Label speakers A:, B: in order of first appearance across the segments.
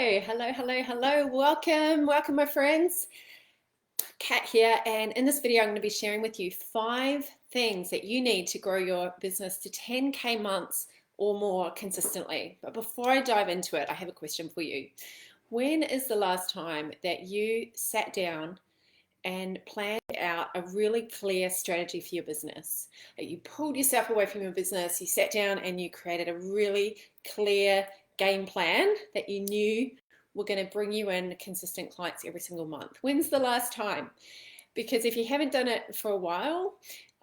A: Hello. Welcome, my friends. Kat here, and in this video, I'm going to be sharing with you 5 things that you need to grow your business to 10K months or more consistently. But before I dive into it, I have a question for you. When is the last time that you sat down and planned out a really clear strategy for your business? You pulled yourself away from your business, you sat down and you created a really clear game plan that you knew were going to bring you in consistent clients every single month. When's the last time? Because if you haven't done it for a while,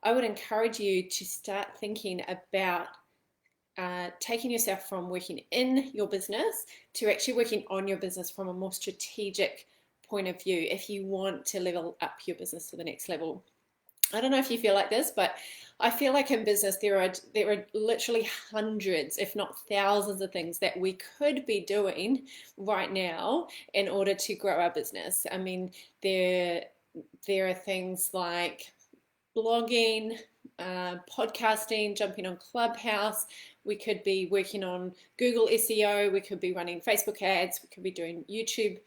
A: I would encourage you to start thinking about taking yourself from working in your business to actually working on your business from a more strategic point of view if you want to level up your business to the next level. I don't know if you feel like this, but I feel like in business there are literally hundreds, if not thousands, of things that we could be doing right now in order to grow our business. I mean, there are things like blogging, podcasting, jumping on Clubhouse. We could be working on Google SEO. We could be running Facebook ads. We could be doing YouTube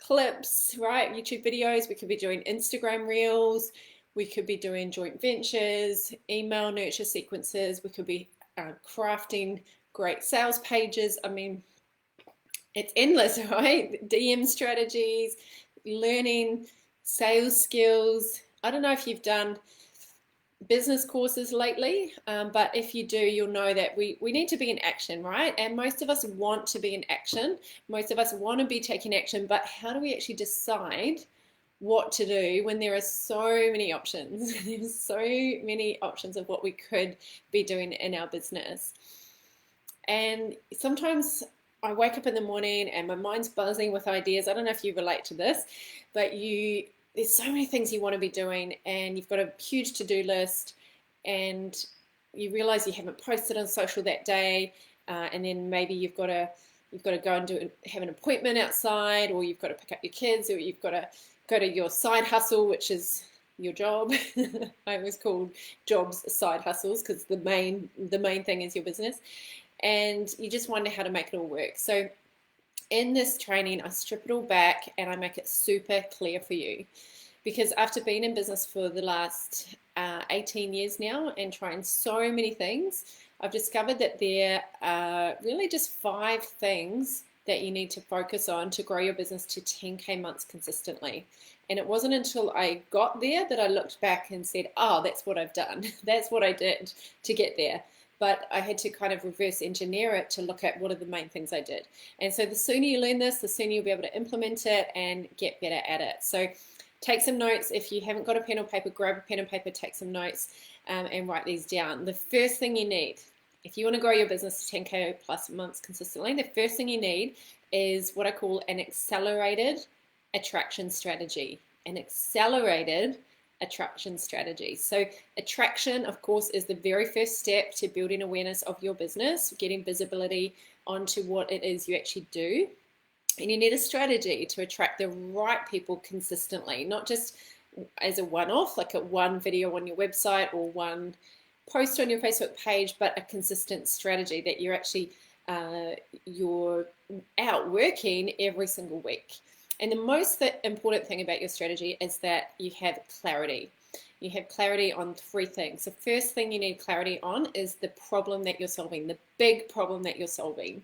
A: clips, right? YouTube videos. We could be doing Instagram reels. We could be doing joint ventures, email nurture sequences. We could be crafting great sales pages. I mean, it's endless, right? DM strategies, learning sales skills. I don't know if you've done business courses lately, but if you do, you'll know that we need to be in action, right? And most of us want to be in action. Most of us want to be taking action, but how do we actually decide what to do when there are so many options? There's so many options of what we could be doing in our business. And sometimes I wake up in the morning and my mind's buzzing with ideas. I don't know if you relate to this, but there's so many things you want to be doing, and you've got a huge to-do list, and you realize you haven't posted on social that day, and then maybe you've got to go and have an appointment outside, or you've got to pick up your kids, or you've got to go to your side hustle, which is your job. I always call jobs side hustles because the main thing is your business, and you just wonder how to make it all work. So in this training, I strip it all back and I make it super clear for you. Because after being in business for the last 18 years now and trying so many things, I've discovered that there are really just 5 things that you need to focus on to grow your business to 10K months consistently. And it wasn't until I got there that I looked back and said, oh, that's what I've done. That's what I did to get there. But I had to kind of reverse engineer it to look at what are the main things I did. And so the sooner you learn this, the sooner you'll be able to implement it and get better at it. So take some notes. If you haven't got a pen or paper, grab a pen and paper, take some notes, and write these down. The first thing you need, if you want to grow your business to 10K plus months consistently, the first thing you need is what I call an accelerated attraction strategy. An accelerated attraction strategy. So attraction, of course, is the very first step to building awareness of your business, getting visibility onto what it is you actually do. And you need a strategy to attract the right people consistently, not just as a one-off, like a one video on your website or one post on your Facebook page, but a consistent strategy that you're actually you're out working every single week. And the most important thing about your strategy is that you have clarity. You have clarity on 3 things. The first thing you need clarity on is the problem that you're solving, the big problem that you're solving.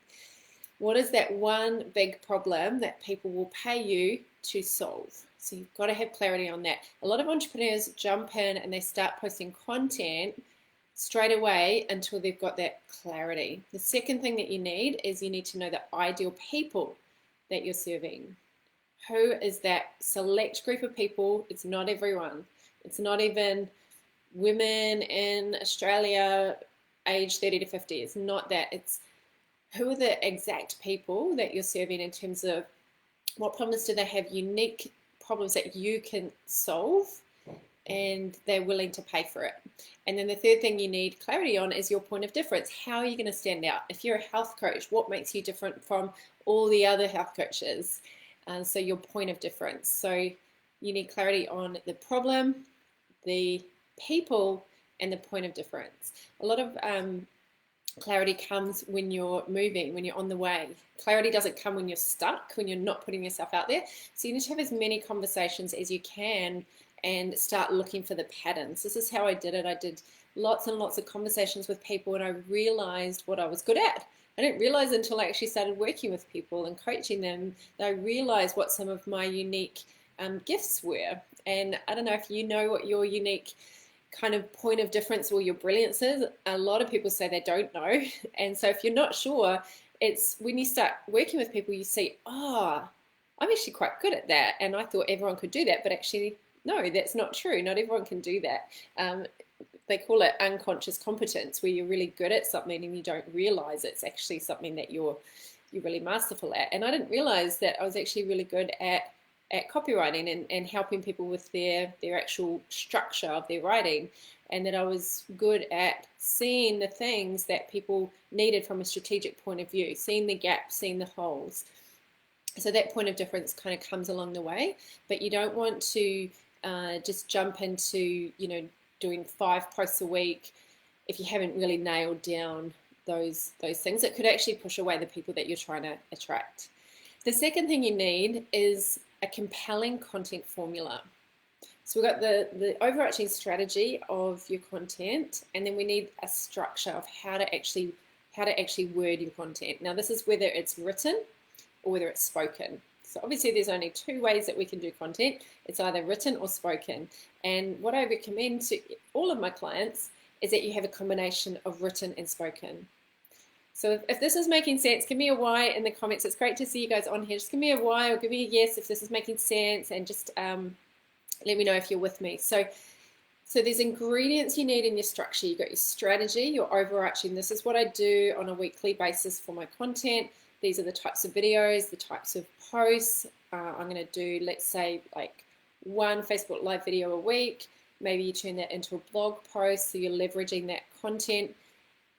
A: What is that one big problem that people will pay you to solve? So you've got to have clarity on that. A lot of entrepreneurs jump in and they start posting content straight away until they've got that clarity. The second thing that you need is you need to know the ideal people that you're serving. Who is that select group of people? It's not everyone. It's not even women in Australia age 30 to 50. It's not that. It's who are the exact people that you're serving in terms of what problems do they have, unique problems that you can solve, and they're willing to pay for it. And then the third thing you need clarity on is your point of difference. How are you going to stand out? If you're a health coach, what makes you different from all the other health coaches? So your point of difference. So you need clarity on the problem, the people, and the point of difference. A lot of Clarity comes when you're moving, when you're on the way. Clarity doesn't come when you're stuck, when you're not putting yourself out there. So you need to have as many conversations as you can and start looking for the patterns. This is how I did it. I did lots and lots of conversations with people, and I realized what I was good at. I didn't realize until I actually started working with people and coaching them that I realized what some of my unique gifts were. And I don't know if you know what your unique kind of point of difference or your brilliance is. A lot of people say they don't know. And so if you're not sure, it's when you start working with people, you see, oh, I'm actually quite good at that. And I thought everyone could do that, but actually, no, that's not true. Not everyone can do that. They call it unconscious competence, where you're really good at something and you don't realize it's actually something that you're really masterful at. And I didn't realize that I was actually really good at copywriting and helping people with their actual structure of their writing, and that I was good at seeing the things that people needed from a strategic point of view, seeing the gaps, seeing the holes. So that point of difference kind of comes along the way, but you don't want to just jump into, doing 5 posts a week if you haven't really nailed down those things. It could actually push away the people that you're trying to attract. The second thing you need is a compelling content formula. So we've got the overarching strategy of your content, and then we need a structure of how to actually word your content. Now, this is whether it's written or whether it's spoken. So obviously there's only 2 ways that we can do content. It's either written or spoken. And what I recommend to all of my clients is that you have a combination of written and spoken. So if this is making sense, give me a Y in the comments. It's great to see you guys on here. Just give me a Y or give me a yes if this is making sense, and just let me know if you're with me. So there's ingredients you need in your structure. You've got your strategy, your overarching. This is what I do on a weekly basis for my content. These are the types of videos, the types of posts. I'm going to do, let's say, like 1 Facebook Live video a week. Maybe you turn that into a blog post, so you're leveraging that content.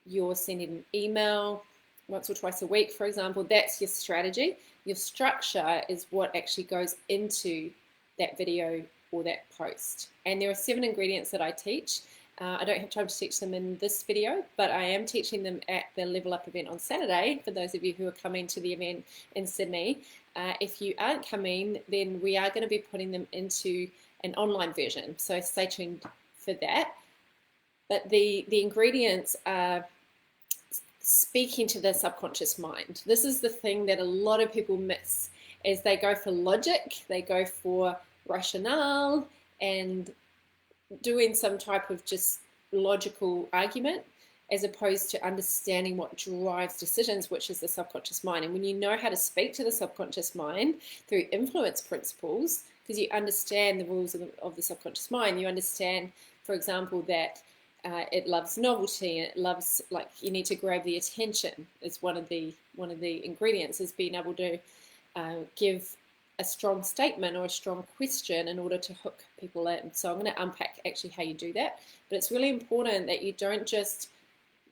A: You're sending an email once or twice a week, for example. That's your strategy. Your structure is what actually goes into that video or that post. And there are 7 ingredients that I teach. I don't have time to teach them in this video, but I am teaching them at the Level Up event on Saturday, for those of you who are coming to the event in Sydney. If you aren't coming, then we are going to be putting them into an online version, so stay tuned for that. But the ingredients are speaking to the subconscious mind. This is the thing that a lot of people miss, is they go for logic, they go for rationale, and doing some type of just logical argument, as opposed to understanding what drives decisions, which is the subconscious mind. And when you know how to speak to the subconscious mind through influence principles, because you understand the rules of the subconscious mind, you understand, for example, that it loves novelty, and it loves, like, you need to grab the attention. Is one of the ingredients, is being able to give a strong statement or a strong question in order to hook people in. So I'm going to unpack actually how you do that. But it's really important that you don't just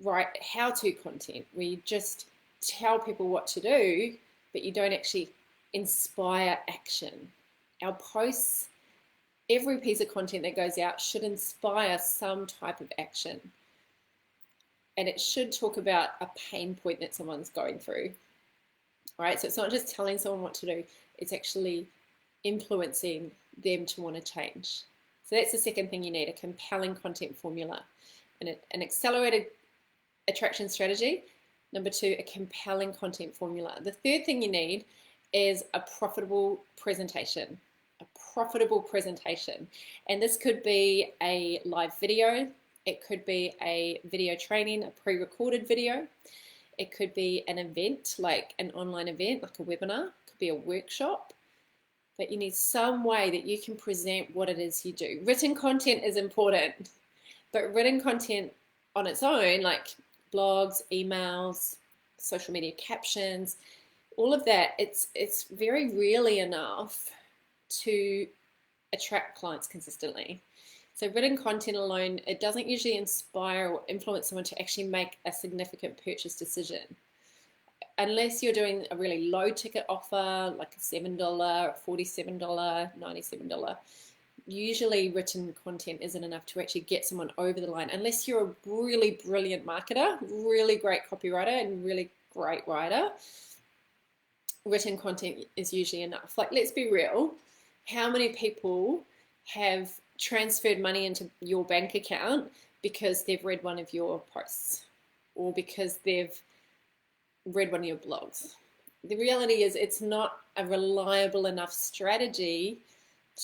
A: write how-to content where you just tell people what to do, but you don't actually inspire action. Our posts, every piece of content that goes out should inspire some type of action. And it should talk about a pain point that someone's going through. All right, so it's not just telling someone what to do, it's actually influencing them to want to change. So that's the second thing you need, a compelling content formula. And an accelerated attraction strategy. Number 2, a compelling content formula. The third thing you need is a profitable presentation. A profitable presentation. And this could be a live video. It could be a video training, a pre-recorded video. It could be an event, like an online event, like a webinar. It could be a workshop. But you need some way that you can present what it is you do. Written content is important, but written content on its own, like blogs, emails, social media captions, all of that, it's very rarely enough to attract clients consistently. So written content alone, it doesn't usually inspire or influence someone to actually make a significant purchase decision. Unless you're doing a really low ticket offer, like a $7, $47, $97 usually written content isn't enough to actually get someone over the line unless you're a really brilliant marketer, really great copywriter, and really great writer. Written content is usually enough. Like, let's be real. How many people have transferred money into your bank account because they've read one of your posts or because they've read one of your blogs? The reality is it's not a reliable enough strategy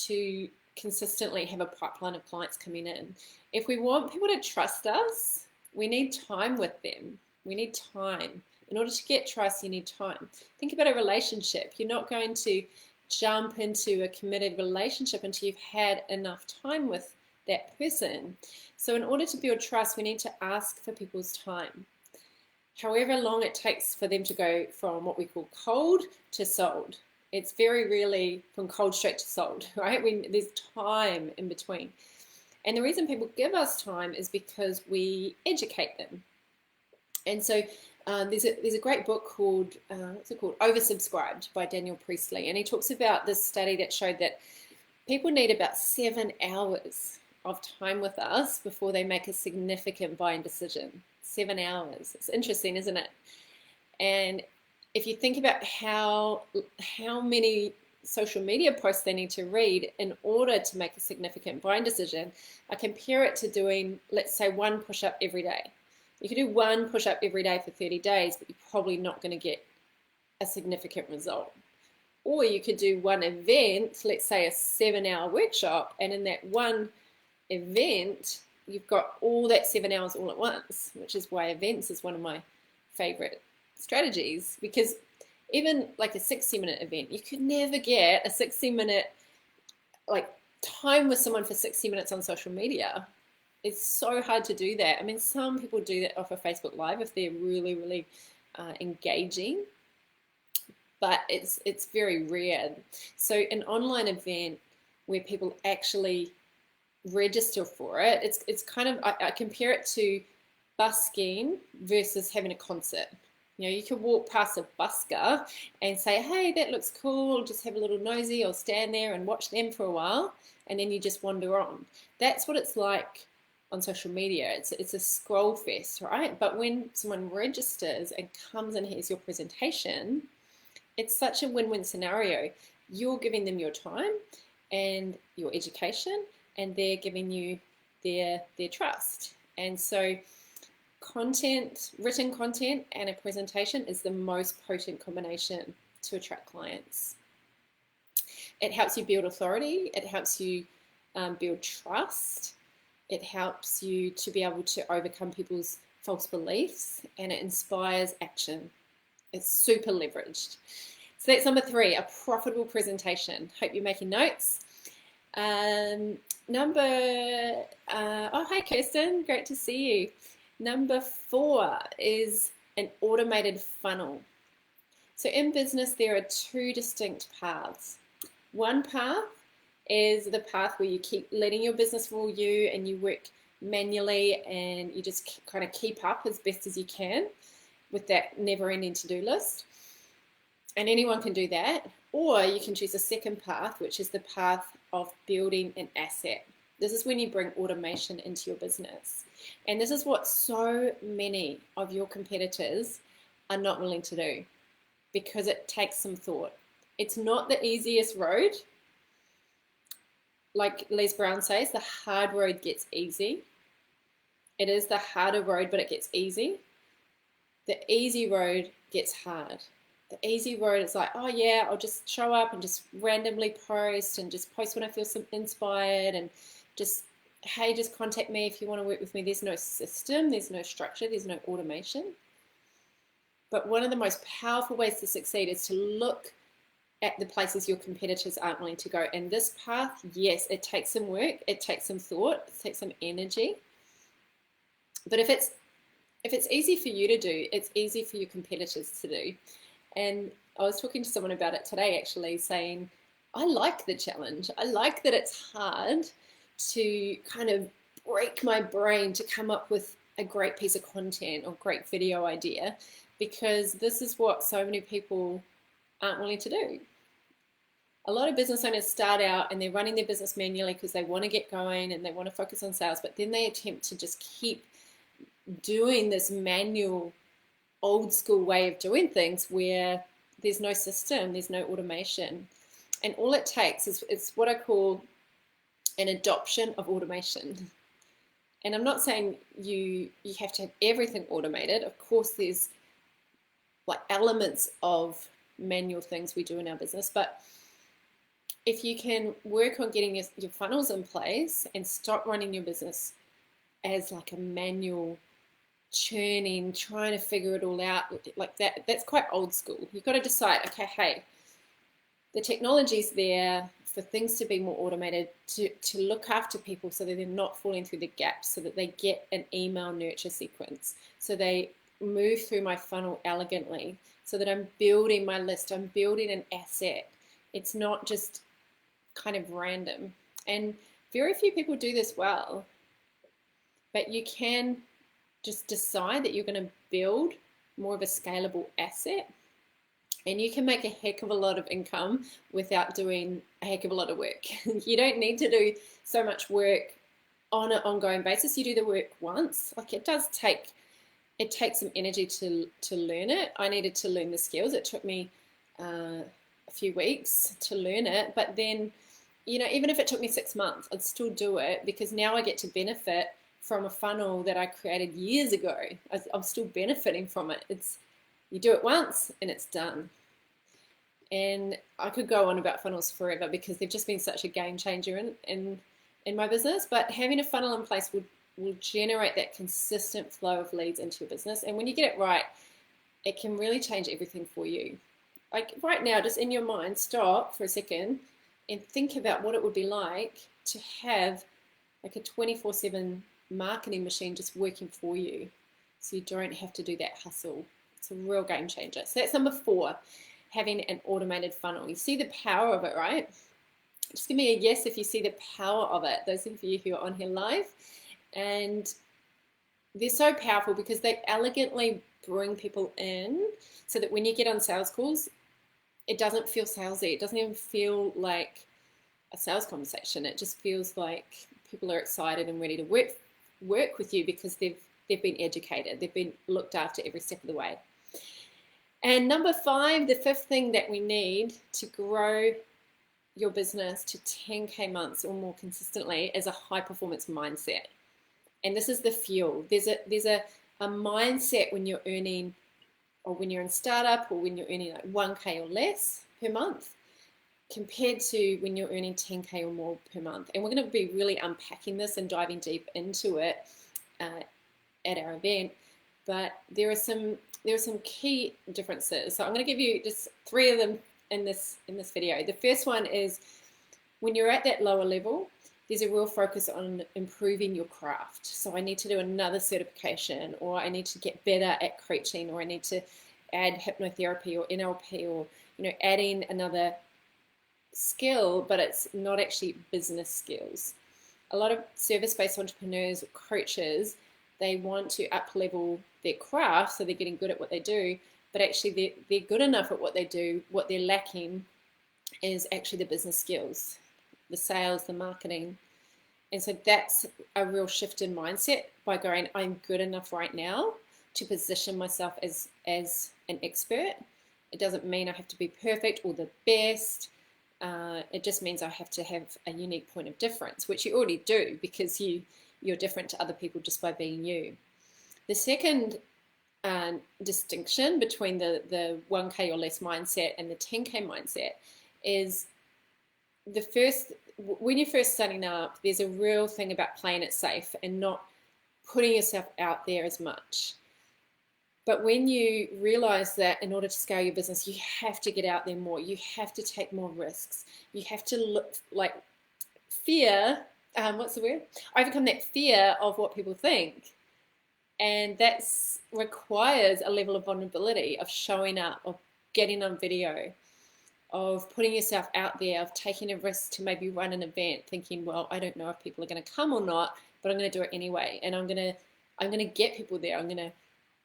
A: to consistently have a pipeline of clients coming in. If we want people to trust us, we need time with them. We need time. In order to get trust, you need time. Think about a relationship. You're not going to jump into a committed relationship until you've had enough time with that person. So in order to build trust, we need to ask for people's time. However long it takes for them to go from what we call cold to sold. It's very rarely from cold straight to sold, right? There's time in between. And the reason people give us time is because we educate them. And so there's a great book called, what's it called? Oversubscribed by Daniel Priestley. And he talks about this study that showed that people need about 7 hours of time with us before they make a significant buying decision. 7 hours. It's interesting, isn't it? And if you think about how many social media posts they need to read in order to make a significant buying decision, I compare it to doing, let's say, 1 push-up every day. You could do 1 push-up every day for 30 days, but you're probably not going to get a significant result. Or you could do 1 event, let's say a 7-hour workshop, and in that 1 event, you've got all that 7 hours all at once, which is why events is one of my favorite strategies, because even like a 60-minute event, you could never get a 60-minute like time with someone for 60 minutes on social media. It's so hard to do that. I mean, some people do that off of Facebook Live if they're really, really engaging, but it's very rare. So an online event where people actually register for it, it's kind of, I compare it to busking versus having a concert. You know, you can walk past a busker and say, hey, that looks cool, just have a little nosy, or stand there and watch them for a while, and then you just wander on. That's what it's like on social media. It's a scroll fest, right? But when someone registers and comes and hears your presentation, it's such a win-win scenario. You're giving them your time and your education, and they're giving you their trust. And so written content and a presentation is the most potent combination to attract clients. It helps you build authority. It helps you build trust. It helps you to be able to overcome people's false beliefs, and it inspires action. It's super leveraged. So that's number 3, a profitable presentation. Hope you're making notes. Oh, hi Kirsten, great to see you. Number 4 is an automated funnel. So in business, there are 2 distinct paths. One path is the path where you keep letting your business rule you, and you work manually and you just kind of keep up as best as you can with that never-ending to-do list. And anyone can do that. Or you can choose a second path, which is the path of building an asset. This is when you bring automation into your business. And this is what so many of your competitors are not willing to do, because it takes some thought. It's not the easiest road. Like Les Brown says, the hard road gets easy. It is the harder road, but it gets easy. The easy road gets hard. The easy road is like, oh yeah, I'll just show up and just randomly post, and just post when I feel inspired, and just, hey, just contact me if you want to work with me. There's no system, there's no structure, there's no automation. But one of the most powerful ways to succeed is to look at the places your competitors aren't willing to go. And this path, yes, it takes some work, it takes some thought, it takes some energy. But if it's easy for you to do, it's easy for your competitors to do. And I was talking to someone about it today, actually, saying, I like the challenge. I like that it's hard to kind of break my brain to come up with a great piece of content or great video idea, because this is what so many people aren't willing to do. A lot of business owners start out and they're running their business manually because they want to get going and they want to focus on sales, but then they attempt to just keep doing this manual, old school way of doing things where there's no system, there's no automation. And all it takes is it's what I call an adoption of automation. And I'm not saying you have to have everything automated. Of course, there's like elements of manual things we do in our business, but if you can work on getting your funnels in place and stop running your business as like a manual churning, trying to figure it all out like that, that's quite old school. You've got to decide, okay, hey, the technology's there for things to be more automated, to look after people so that they're not falling through the gaps, so that they get an email nurture sequence, so they move through my funnel elegantly, so that I'm building my list, I'm building an asset. It's not just kind of random. And very few people do this well, but you can just decide that you're going to build more of a scalable asset, and you can make a heck of a lot of income without doing a heck of a lot of work. You don't need to do so much work on an ongoing basis. You do the work once. Like it takes some energy to learn it. I needed to learn the skills. It took me a few weeks to learn it, but then, you know, even if it took me 6 months, I'd still do it because now I get to benefit from a funnel that I created years ago. I'm still benefiting from it. You do it once and it's done. And I could go on about funnels forever because they've just been such a game changer in my business. But having a funnel in place will generate that consistent flow of leads into your business. And when you get it right, it can really change everything for you. Like right now, just in your mind, stop for a second and think about what it would be like to have like a 24/7 marketing machine just working for you, so you don't have to do that hustle. It's a real game changer. So that's number 4, having an automated funnel. You see the power of it, right? Just give me a yes if you see the power of it, those of you who are on here live. And they're so powerful because they elegantly bring people in so that when you get on sales calls, it doesn't feel salesy. It doesn't even feel like a sales conversation. It just feels like people are excited and ready to work with you because they've been educated. They've been looked after every step of the way. And number 5, the 5th thing that we need to grow your business to 10K months or more consistently is a high performance mindset. And this is the fuel. There's a mindset when you're earning, or when you're in startup, or when you're earning like 1K or less per month, compared to when you're earning 10K or more per month. And we're going to be really unpacking this and diving deep into it at our event. But there are some key differences. So I'm going to give you just 3 of them in this video. The first one is when you're at that lower level, there's a real focus on improving your craft. So I need to do another certification, or I need to get better at coaching, or I need to add hypnotherapy or NLP, or adding another skill, but it's not actually business skills. A lot of service-based entrepreneurs or coaches, they want to up-level their craft, so they're getting good at what they do, but actually they're good enough at what they do. What they're lacking is actually the business skills, the sales, the marketing. And so that's a real shift in mindset by going, I'm good enough right now to position myself as an expert. It doesn't mean I have to be perfect or the best. It just means I have to have a unique point of difference, which you already do because you're different to other people just by being you. The second distinction between the 1K or less mindset and the 10K mindset is when you're first starting up, there's a real thing about playing it safe and not putting yourself out there as much. But when you realize that in order to scale your business, you have to get out there more, you have to take more risks, you have to look like overcome that fear of what people think. And that requires a level of vulnerability, of showing up, of getting on video, of putting yourself out there, of taking a risk to maybe run an event, thinking, well, I don't know if people are going to come or not, but I'm going to do it anyway. And I'm going to get people there. I'm going to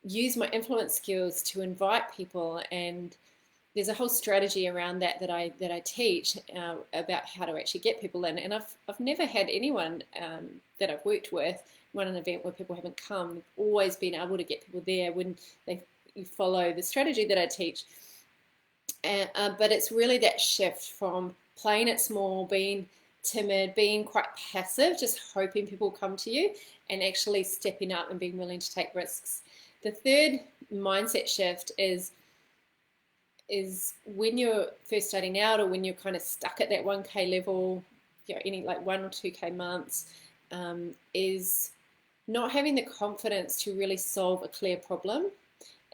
A: use my influence skills to invite people and there's a whole strategy around that I teach about how to actually get people in. And I've never had anyone that I've worked with run an event where people haven't come. I've always been able to get people there when you follow the strategy that I teach. But it's really that shift from playing it small, being timid, being quite passive, just hoping people come to you, and actually stepping up and being willing to take risks. The third mindset shift is when you're first starting out, or when you're kind of stuck at that 1K level, any like 1 or 2K months, is not having the confidence to really solve a clear problem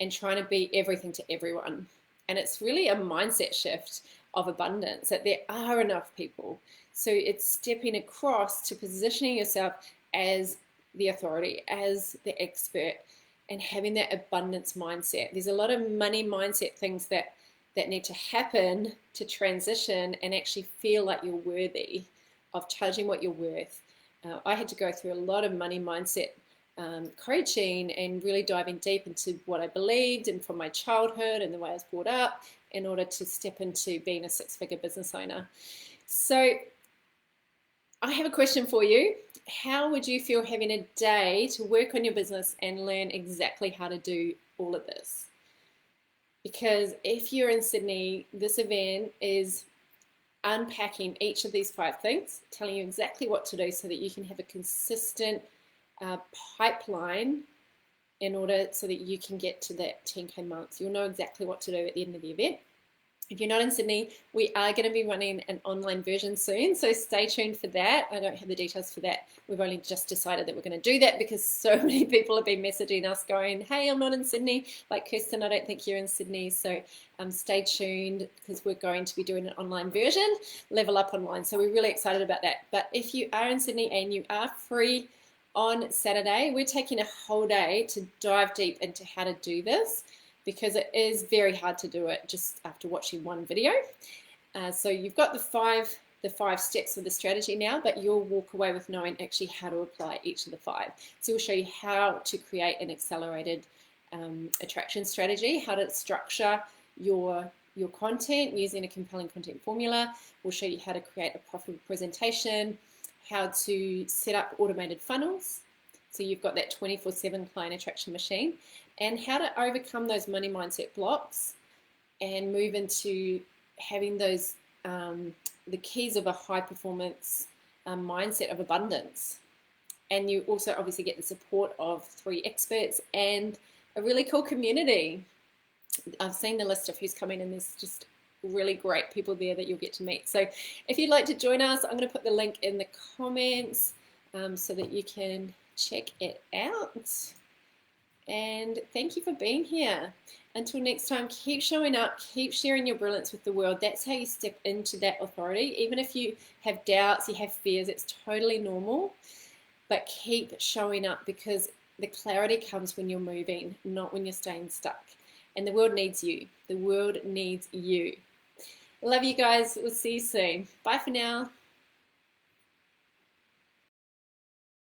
A: and trying to be everything to everyone. And it's really a mindset shift of abundance, that there are enough people. So it's stepping across to positioning yourself as the authority, as the expert, and having that abundance mindset. There's a lot of money mindset things that need to happen to transition and actually feel like you're worthy of charging what you're worth. I had to go through a lot of money mindset coaching and really diving deep into what I believed and from my childhood and the way I was brought up in order to step into being a 6-figure business owner. So I have a question for you. How would you feel having a day to work on your business and learn exactly how to do all of this? Because if you're in Sydney, this event is unpacking each of these 5 things, telling you exactly what to do so that you can have a consistent pipeline in order so that you can get to that 10K months. You'll know exactly what to do at the end of the event. If you're not in Sydney, we are going to be running an online version soon, so stay tuned for that. I don't have the details for that. We've only just decided that we're going to do that because so many people have been messaging us going, hey, I'm not in Sydney. Like Kirsten, I don't think you're in Sydney, so stay tuned because we're going to be doing an online version, Level Up Online. So we're really excited about that. But if you are in Sydney and you are free on Saturday, we're taking a whole day to dive deep into how to do this, because it is very hard to do it just after watching one video. So you've got the five steps of the strategy now, but you'll walk away with knowing actually how to apply each of the 5. So we'll show you how to create an accelerated attraction strategy, how to structure your content using a compelling content formula. We'll show you how to create a profitable presentation, how to set up automated funnels, so you've got that 24/7 client attraction machine, and how to overcome those money mindset blocks and move into having those the keys of a high performance mindset of abundance. And you also obviously get the support of 3 experts and a really cool community. I've seen the list of who's coming, and there's just really great people there that you'll get to meet. So if you'd like to join us, I'm going to put the link in the comments so that you can check it out. And thank you for being here. Until next time, keep showing up, keep sharing your brilliance with the world. That's how you step into that authority. Even if you have doubts, you have fears, it's totally normal. But keep showing up, because the clarity comes when you're moving, not when you're staying stuck. And the world needs you. The world needs you. Love you guys. We'll see you soon. Bye for now.